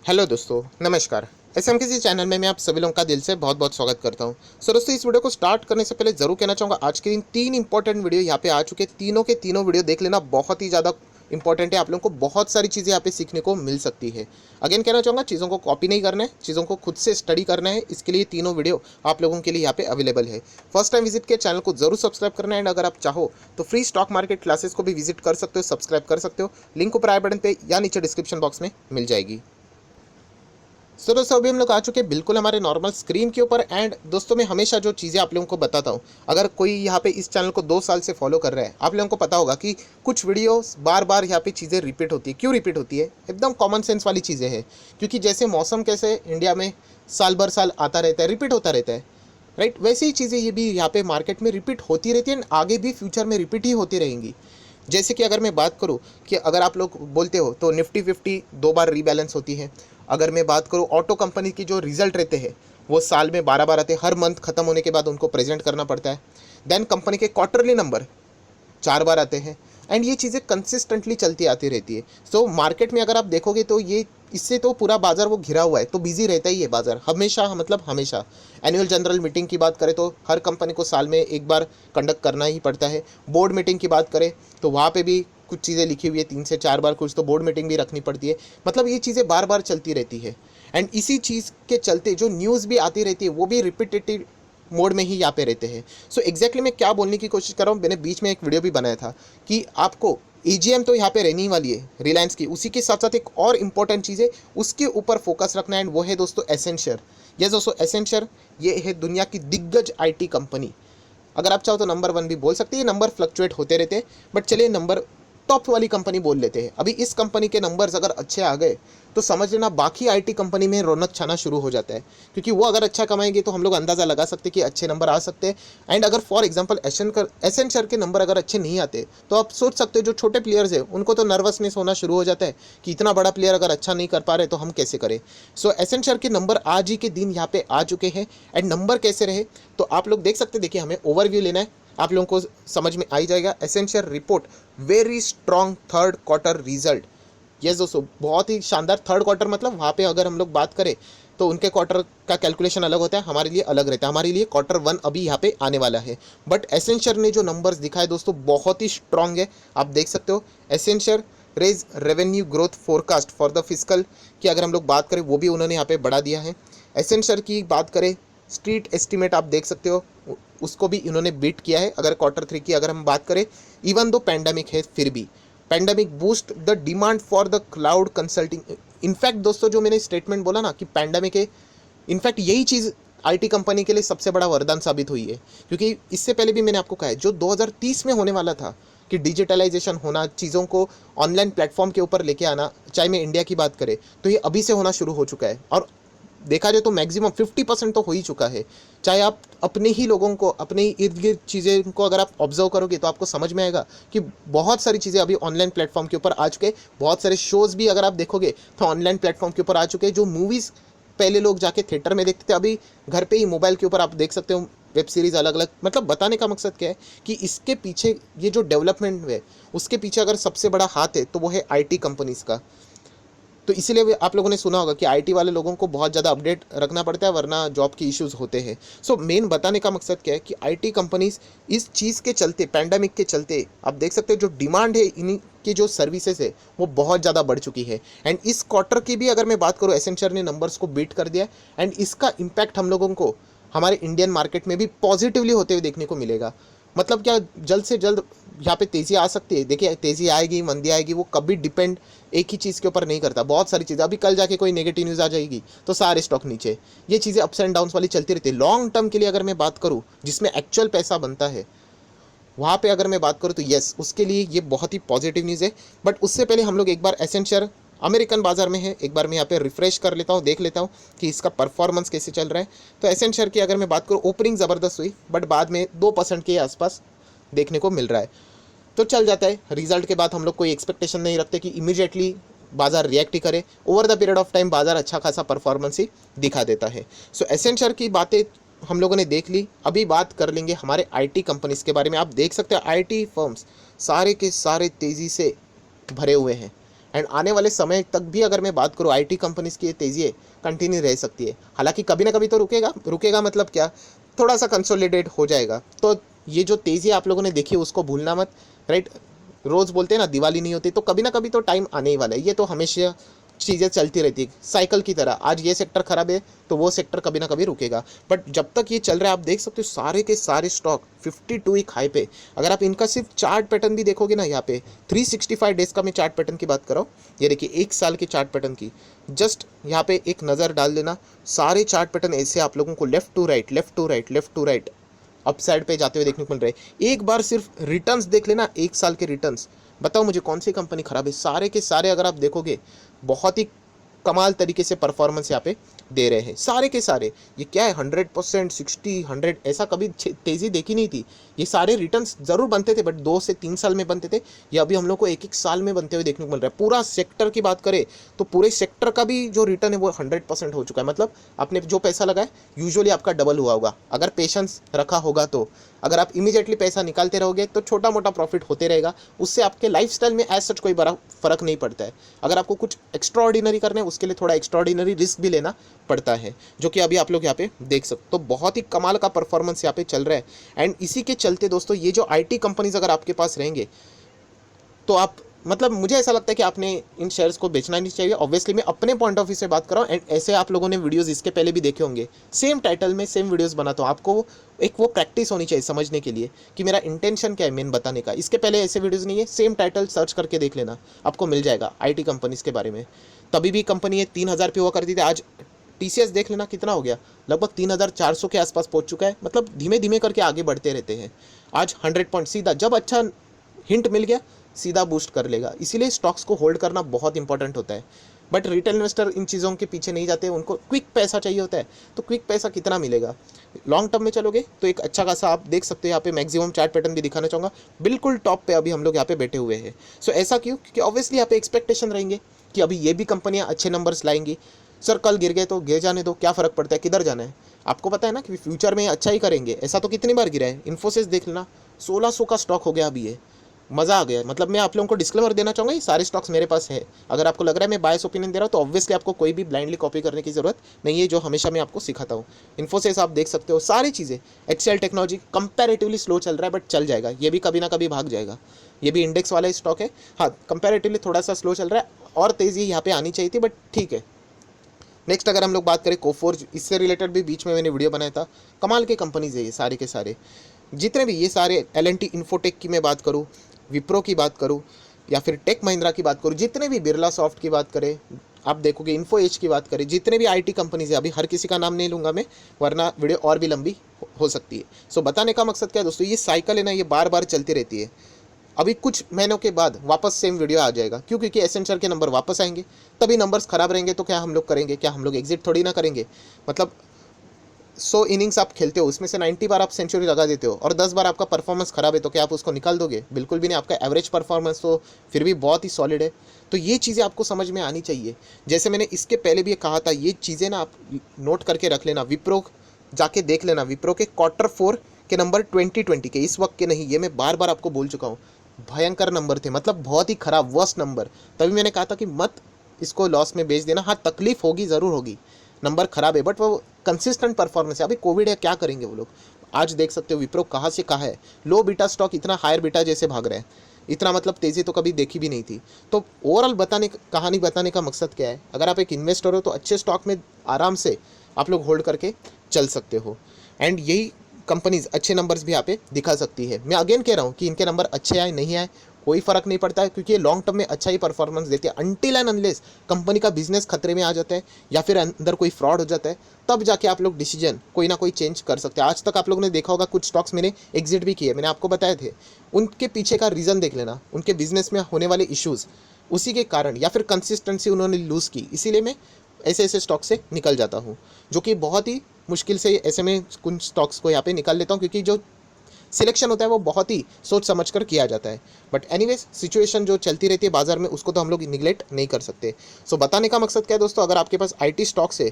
Hello दोस्तों, नमस्कार। SMKC channel में मैं आप सभी लोगों का दिल से बहुत बहुत स्वागत करता हूं। सो दोस्तों, इस वीडियो को स्टार्ट करने से पहले ज़रूर कहना चाहूँगा, आज के दिन तीन इंपॉर्टेंट वीडियो यहाँ पे आ चुके हैं। तीनों के तीनों वीडियो देख लेना, बहुत ही ज़्यादा इंपॉर्टेंट है। आप लोगों को बहुत सारी चीज़ें यहाँ पे सीखने को मिल सकती है। अगेन कहना चाहूँगा, चीज़ों को कॉपी नहीं करना है, चीज़ों को खुद से स्टडी करना है। इसके लिए तीनों वीडियो आप लोगों के लिए यहाँ पे अवेलेबल है। फर्स्ट टाइम विजिट के चैनल को जरूर सब्सक्राइब करना है। एंड अगर आप चाहो तो फ्री स्टॉक मार्केट क्लासेस को भी विजिट कर सकते हो, सब्सक्राइब कर सकते हो। लिंक ऊपर आई बटन पे या नीचे डिस्क्रिप्शन बॉक्स में मिल जाएगी। सो दोस्तों, अभी हम लोग आ चुके हैं बिल्कुल हमारे नॉर्मल स्क्रीन के ऊपर। एंड दोस्तों, मैं हमेशा जो चीज़ें आप लोगों को बताता हूँ, अगर कोई यहाँ पे इस चैनल को 2 साल से फॉलो कर रहा है, आप लोगों को पता होगा कि कुछ वीडियोस बार बार यहाँ पे चीज़ें रिपीट होती है। क्यों रिपीट होती है? एकदम कॉमन सेंस वाली चीज़ें हैं। क्योंकि जैसे मौसम कैसे इंडिया में साल भर साल आता रहता है, रिपीट होता रहता है, राइट? वैसे ही चीज़ें ये भी यहाँ पे मार्केट में रिपीट होती रहती है, आगे भी फ्यूचर में रिपीट ही होती रहेंगी। जैसे कि अगर मैं बात करूं कि अगर आप लोग बोलते हो तो निफ्टी 50 2 बार रीबैलेंस होती है। अगर मैं बात करूं ऑटो कंपनी की जो रिजल्ट रहते हैं, वो साल में 12 बार आते हैं। हर मंथ खत्म होने के बाद उनको प्रेजेंट करना पड़ता है। देन कंपनी के क्वार्टरली नंबर 4 बार आते हैं। एंड ये चीज़ें कंसिस्टेंटली चलती आती रहती है। सो मार्केट में अगर आप देखोगे तो ये इससे तो पूरा बाजार वो घिरा हुआ है, तो बिजी रहता ही है बाजार हमेशा, मतलब हमेशा। एनुअल जनरल मीटिंग की बात करें तो हर कंपनी को साल में एक बार कंडक्ट करना ही पड़ता है। बोर्ड मीटिंग की बात करें तो वहाँ पे भी कुछ चीज़ें लिखी हुई है, 3 से 4 बार कुछ तो बोर्ड मीटिंग भी रखनी पड़ती है। मतलब ये चीज़ें बार बार चलती रहती है। एंड इसी चीज़ के चलते जो न्यूज़ भी आती रहती है वो भी रिपीटेटिव मोड में ही यहाँ पे रहते हैं। सो एग्जैक्टली मैं क्या बोलने की कोशिश कर रहा हूँ, मैंने बीच में एक वीडियो भी बनाया था कि आपको ईजीएम तो यहाँ पे रहने ही वाली है रिलायंस की, उसी के साथ साथ एक और इम्पॉर्टेंट चीज़ है, उसके ऊपर फोकस रखना है। एंड वो है दोस्तों एसेंशियर। यस दोस्तों, एसेंशियर ये है दुनिया की दिग्गज आईटी कंपनी। अगर आप चाहो तो नंबर 1 भी बोल सकते हैं, नंबर फ्लक्चुएट होते रहते हैं, बट चलिए नंबर टॉप वाली कंपनी बोल लेते हैं। अभी इस कंपनी के नंबर्स अगर अच्छे आ गए तो समझ लेना बाकी आईटी कंपनी में रौनक छाना शुरू हो जाता है। क्योंकि वो अगर अच्छा कमाएंगे तो हम लोग अंदाज़ा लगा सकते हैं कि अच्छे नंबर आ सकते हैं। एंड अगर फॉर एग्जांपल एसेंचर के नंबर अगर अच्छे नहीं आते तो आप सोच सकते हो जो छोटे प्लेयर्स हैं उनको तो नर्वसनेस होना शुरू हो जाता है कि इतना बड़ा प्लेयर अगर अच्छा नहीं कर पा रहे तो हम कैसे करें। सो एसेंचर के नंबर आज ही के दिन यहाँ पे आ चुके हैं। एंड नंबर कैसे रहे तो आप लोग देख सकते हैं। देखिए, हमें ओवरव्यू लेना है, आप लोगों को समझ में आ ही जाएगा। Essential report very strong third quarter result. Yes दोस्तों, बहुत ही शानदार थर्ड क्वार्टर। मतलब वहाँ पे अगर हम लोग बात करें तो उनके क्वार्टर का कैलकुलेशन अलग होता है, हमारे लिए अलग रहता है। हमारे लिए क्वार्टर 1 अभी यहाँ पे आने वाला है। बट एसेंशियल ने जो नंबर्स दिखाए दोस्तों बहुत ही स्ट्रॉन्ग है, आप देख सकते हो। Essential raise revenue growth forecast for the physical की अगर हम लोग बात करें वो भी उन्होंने यहाँ पे बढ़ा दिया है। एसेंशियल की बात करें, स्ट्रीट एस्टिमेट आप देख सकते हो, उसको भी इन्होंने बीट किया है। अगर क्वार्टर 3 की अगर हम बात करें, इवन दो पैंडमिक है फिर भी pandemic boost the demand for the cloud consulting. In fact दोस्तों, जो मैंने स्टेटमेंट बोला ना कि पैंडमिक है, इनफैक्ट यही चीज़ आईटी कंपनी के लिए सबसे बड़ा वरदान साबित हुई है। क्योंकि इससे पहले भी मैंने आपको कहा है, जो 2030 में होने वाला था कि डिजिटलाइजेशन होना, चीज़ों को ऑनलाइन प्लेटफॉर्म के ऊपर लेके आना, चाहे मैं इंडिया की बात करें तो ये अभी से होना शुरू हो चुका है। और देखा जाए तो मैक्सिमम 50% तो हो ही चुका है। चाहे आप अपने ही लोगों को, अपने ही इर्द गिर्द चीज़ें को अगर आप ऑब्जर्व करोगे तो आपको समझ में आएगा कि बहुत सारी चीज़ें अभी ऑनलाइन प्लेटफॉर्म के ऊपर आ चुके। बहुत सारे शोज़ भी अगर आप देखोगे तो ऑनलाइन प्लेटफॉर्म के ऊपर आ चुके हैं। जो मूवीज़ पहले लोग जाके थिएटर में देखते थे, अभी घर पे ही मोबाइल के ऊपर आप देख सकते हो वेब सीरीज़ अलग अलग। मतलब बताने का मकसद क्या है कि इसके पीछे ये जो डेवलपमेंट है उसके पीछे अगर सबसे बड़ा हाथ है तो वो है आईटी कंपनीज़ का। तो इसीलिए आप लोगों ने सुना होगा कि आईटी वाले लोगों को बहुत ज़्यादा अपडेट रखना पड़ता है, वरना जॉब की इश्यूज होते हैं। सो मेन बताने का मकसद क्या है कि आईटी कंपनीज इस चीज़ के चलते, पैंडमिक के चलते, आप देख सकते हो जो डिमांड है इन्हीं की जो सर्विसेज है वो बहुत ज़्यादा बढ़ चुकी है। एंड इस क्वार्टर की भी अगर मैं बात करूँ, एसेंचर ने नंबर्स को बीट कर दिया। एंड इसका इम्पैक्ट हम लोगों को हमारे इंडियन मार्केट में भी पॉजिटिवली होते हुए देखने को मिलेगा। मतलब क्या, जल्द से जल्द यहाँ पे तेज़ी आ सकती है। देखिए, तेज़ी आएगी मंदी आएगी वो कभी डिपेंड एक ही चीज़ के ऊपर नहीं करता। बहुत सारी चीज़ें, अभी कल जाके कोई नेगेटिव न्यूज़ आ जाएगी तो सारे स्टॉक नीचे। ये चीज़ें अप्स एंड डाउन्स वाली चलती रहती है। लॉन्ग टर्म के लिए अगर मैं बात करूँ जिसमें एक्चुअल पैसा बनता है, वहाँ पे अगर मैं बात करूँ तो यस, उसके लिए ये बहुत ही पॉजिटिव न्यूज़ है। बट उससे पहले हम लोग एक बार एसेंशियल अमेरिकन बाजार में है, एक बार मैं यहाँ पे रिफ्रेश कर लेता हूँ, देख लेता हूँ कि इसका परफॉर्मेंस कैसे चल रहा है। तो एसेंशियल की अगर मैं बात करूँ, ओपनिंग ज़बरदस्त हुई बट बाद में 2% के आसपास देखने को मिल रहा है। तो चल जाता है। रिजल्ट के बाद हम लोग कोई एक्सपेक्टेशन नहीं रखते कि इमीडिएटली बाजार रिएक्ट ही करे। Over the period of time बाजार अच्छा खासा परफॉर्मेंस ही दिखा देता है। सो एसेंशियल की बातें हम लोगों ने देख ली। अभी बात कर लेंगे हमारे आईटी कंपनीज के बारे में। आप देख सकते हैं आईटी फर्म्स सारे के सारे तेज़ी से भरे हुए हैं। एंड आने वाले समय तक भी अगर मैं बात करूँ आईटी कंपनीज की ये तेज़ी कंटिन्यू रह सकती है। हालांकि कभी ना कभी तो रुकेगा, रुकेगा मतलब क्या, थोड़ा सा कंसोलिडेट हो जाएगा। तो ये जो तेज़ी आप लोगों ने देखी है उसको भूलना मत, राइट। रोज़ बोलते हैं ना दिवाली नहीं होती, तो कभी ना कभी तो टाइम आने ही वाला है। ये तो हमेशा चीज़ें चलती रहती है साइकिल की तरह। आज ये सेक्टर खराब है तो वो सेक्टर कभी ना कभी रुकेगा, बट जब तक ये चल रहा है आप देख सकते हो सारे के सारे स्टॉक 52 वीक हाई पे। अगर आप इनका सिर्फ चार्ट पैटर्न भी देखोगे ना, यहाँ पे 365 डेज का मैं चार्ट पैटर्न की बात कर रहा हूँ, ये देखिए एक साल के चार्ट पैटर्न की, जस्ट यहाँ पे एक नज़र डाल देना। सारे चार्ट पैटर्न ऐसे आप लोगों को left to right, left to right, left to right, upside पे जाते हुए देखने को मिल रहे हैं। एक बार सिर्फ रिटर्न्स देख लेना, एक साल के रिटर्न्स, बताओ मुझे कौन सी कंपनी खराब है। सारे के सारे अगर आप देखोगे बहुत ही कमाल तरीके से परफॉर्मेंस यहाँ पे दे रहे हैं सारे के सारे। ये क्या है 100%, 60, 100, ऐसा कभी तेज़ी देखी नहीं थी। ये सारे रिटर्न्स ज़रूर बनते थे बट 2 से 3 साल में बनते थे, ये अभी हम लोग को एक एक साल में बनते हुए देखने को मिल रहा है। पूरा सेक्टर की बात करें तो पूरे सेक्टर का भी जो रिटर्न है वो 100% हो चुका है। मतलब आपने जो पैसा लगाया यूजुअली आपका डबल हुआ होगा अगर पेशेंस रखा होगा तो। अगर आप इमीडिएटली पैसा निकालते रहोगे तो छोटा मोटा प्रॉफिट होते रहेगा, उससे आपके लाइफस्टाइल में एज सच कोई बड़ा फर्क नहीं पड़ता है। अगर आपको कुछ एक्स्ट्रा ऑर्डिनरी करना है उसके लिए थोड़ा एक्स्ट्रा ऑर्डिनरी रिस्क भी लेना पड़ता है, जो कि अभी आप लोग यहाँ पे देख सकते हो। तो बहुत ही कमाल का परफॉर्मेंस यहाँ पे चल रहा है। एंड इसी के चलते दोस्तों ये जो आईटी कंपनीज अगर आपके पास रहेंगे तो आप, मतलब मुझे ऐसा लगता है कि आपने इन शेयर्स को बेचना नहीं चाहिए। ऑब्वियसली मैं अपने पॉइंट ऑफ व्यू से बात कर रहा हूँ, एंड ऐसे आप लोगों ने वीडियोस इसके पहले भी देखे होंगे, सेम टाइटल में सेम वीडियोस बनाता हूँ। आपको एक वो प्रैक्टिस होनी चाहिए समझने के लिए कि मेरा इंटेंशन क्या है मेन बताने का। इसके पहले ऐसे वीडियोस नहीं है, सेम टाइटल सर्च करके देख लेना, आपको मिल जाएगा आईटी कंपनीज के बारे में। तभी भी कंपनी 3,000 पे हुआ करती थी, आज टीसीएस देख लेना कितना हो गया, लगभग 3,400 के आसपास पहुंच चुका है। मतलब धीमे धीमे करके आगे बढ़ते रहते हैं। आज 100 पॉइंट सीधा, जब अच्छा हिंट मिल गया सीधा बूस्ट कर लेगा। इसीलिए स्टॉक्स को होल्ड करना बहुत इंपॉर्टेंट होता है। बट रिटेल इन्वेस्टर इन चीज़ों के पीछे नहीं जाते, उनको क्विक पैसा चाहिए होता है। तो क्विक पैसा कितना मिलेगा, लॉन्ग टर्म में चलोगे तो एक अच्छा खासा आप देख सकते हो। यहाँ पे मैक्सिमम चार्ट पैटर्न भी दिखाना चाहूँगा, बिल्कुल टॉप पे अभी हम लोग यहाँ पे बैठे हुए हैं। सो ऐसा क्यों, क्योंकि ऑब्वियसली यहाँ पे एक्सपेक्टेशन रहेंगे कि अभी ये भी कंपनियाँ अच्छे नंबर्स लाएंगी। सर कल गिर गए तो गिर जाने दो, क्या फ़र्क पड़ता है, किधर जाना है। आपको पता है ना कि फ्यूचर में अच्छा ही करेंगे। ऐसा तो कितनी बार गिरा है, इन्फोसिस देख लेना 1600 का स्टॉक हो गया अभी ये, मज़ा आ गया। मतलब मैं आप लोगों को डिस्क्लेमर देना चाहूँगा, ये सारे स्टॉक्स मेरे पास है। अगर आपको लग रहा है मैं बायस ओपिनियन दे रहा हूँ तो ऑब्वियसली आपको कोई भी ब्लाइंडली कॉपी करने की ज़रूरत नहीं है, जो हमेशा मैं आपको सिखाता हूँ। इन्फोसिस आप देख सकते हो, सारी चीज़ें। एक्सेल टेक्नोलॉजी कंपैरेटिवली स्लो चल रहा है बट चल जाएगा, ये भी कभी ना कभी भाग जाएगा। ये भी इंडेक्स वाला स्टॉक है, हाँ कंपैरेटिवली थोड़ा सा स्लो चल रहा है, और तेज़ी यहाँ पे आनी चाहिए थी बट ठीक है। नेक्स्ट अगर हम लोग बात करें कोफोर्ज, इससे रिलेटेड भी बीच में मैंने वीडियो बनाया था। कमाल के कंपनीज है ये सारे के सारे, जितने भी ये सारे एल&टी इन्फोटेक की मैं बात करूँ, विप्रो की बात करूँ, या फिर टेक महिंद्रा की बात करूँ, जितने भी बिरला सॉफ्ट की बात करें, आप देखोगे इन्फो एज की बात करें, जितने भी आईटी कंपनीज है, अभी हर किसी का नाम नहीं लूँगा मैं वरना वीडियो और भी लंबी हो सकती है। सो बताने का मकसद क्या है दोस्तों, ये साइकिल है ना, ये बार बार चलती रहती है। अभी कुछ महीनों के बाद वापस सेम वीडियो आ जाएगा, क्यों, क्योंकि एसेंचर के नंबर वापस आएंगे। तभी नंबर्स खराब रहेंगे तो क्या हम लोग करेंगे, क्या हम लोग एग्जिट थोड़ी ना करेंगे। मतलब 100 इनिंग्स आप खेलते हो, उसमें से 90 बार आप सेंचुरी लगा देते हो और 10 बार आपका परफॉर्मेंस खराब है, तो क्या आप उसको निकाल दोगे, बिल्कुल भी नहीं। आपका एवरेज परफॉर्मेंस तो फिर भी बहुत ही सॉलिड है। तो ये चीज़ें आपको समझ में आनी चाहिए। जैसे मैंने इसके पहले भी कहा था, ये चीज़ें ना आप नोट करके रख लेना। विप्रो जाके देख लेना, विप्रो के Q4 के नंबर 2020 के, इस वक्त के नहीं, ये मैं बार बार आपको बोल चुका हूँ। भयंकर नंबर थे, मतलब बहुत ही खराब, वर्स्ट नंबर। तभी मैंने कहा था कि मत इसको लॉस में बेच देना। हाँ तकलीफ होगी, ज़रूर होगी, नंबर खराब है बट वो कंसिस्टेंट परफॉर्मेंस है। अभी कोविड है, क्या करेंगे वो लोग। आज देख सकते हो विप्रो कहाँ से कहाँ है, लो बीटा स्टॉक इतना हायर बीटा जैसे भाग रहे हैं। इतना मतलब तेज़ी तो कभी देखी भी नहीं थी। तो ओवरऑल कहानी बताने का मकसद क्या है, अगर आप एक इन्वेस्टर हो तो अच्छे स्टॉक में आराम से आप लोग होल्ड करके चल सकते हो। एंड यही कंपनीज अच्छे नंबर्स भी यहाँ पे दिखा सकती है। मैं अगेन कह रहा हूँ कि इनके नंबर अच्छे आए नहीं आए कोई फ़र्क नहीं पड़ता है, क्योंकि ये लॉन्ग टर्म में अच्छा ही परफॉर्मेंस देती है। अनटिल एंड अनलेस कंपनी का बिजनेस खतरे में आ जाता है या फिर अंदर कोई फ्रॉड हो जाता है, तब जाके आप लोग डिसीजन कोई ना कोई चेंज कर सकते हैं। आज तक आप लोगों ने देखा होगा कुछ स्टॉक्स मैंने एग्जिट भी किए, मैंने आपको बताए थे। उनके पीछे का रीज़न देख लेना, उनके बिजनेस में होने वाले इश्यूज़, उसी के कारण या फिर कंसिस्टेंसी उन्होंने लूज़ की, इसीलिए मैं ऐसे ऐसे स्टॉक से निकल जाता हूँ, जो कि बहुत ही मुश्किल से ऐसे में कुछ स्टॉक्स को यहाँ पे निकाल लेता हूँ, क्योंकि जो सिलेक्शन होता है वो बहुत ही सोच समझ कर किया जाता है। बट एनीवेज सिचुएशन जो चलती रहती है बाजार में, उसको तो हम लोग निगलेक्ट नहीं कर सकते। सो बताने का मकसद क्या है दोस्तों, अगर आपके पास आईटी स्टॉक्स है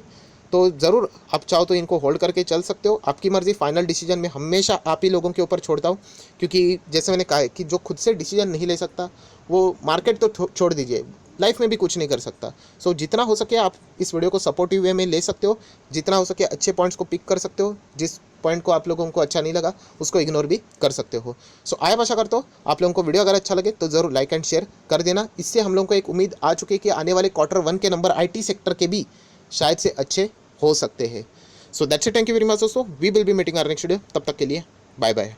तो ज़रूर आप चाहो तो इनको होल्ड करके चल सकते हो, आपकी मर्ज़ी। फाइनल डिसीजन मैं हमेशा आप ही लोगों के ऊपर छोड़ता हूँ, क्योंकि जैसे मैंने कहा है कि जो खुद से डिसीजन नहीं ले सकता वो मार्केट तो छोड़ दीजिए, लाइफ में भी कुछ नहीं कर सकता। सो जितना हो सके आप इस वीडियो को सपोर्टिव वे में ले सकते हो, जितना हो सके अच्छे पॉइंट्स को पिक कर सकते हो, जिस पॉइंट को आप लोगों को अच्छा नहीं लगा उसको इग्नोर भी कर सकते हो। सो आया आशा करता हूँ आप लोगों को वीडियो अगर अच्छा लगे तो ज़रूर लाइक एंड शेयर कर देना। इससे हम लोगों को एक उम्मीद आ चुकी है कि आने वाले Q1 के नंबर IT सेक्टर के भी शायद से अच्छे हो सकते हैं। So that's it, thank you very much दोस्तों, we will be meeting our next video, तब तक के लिए बाय बाय।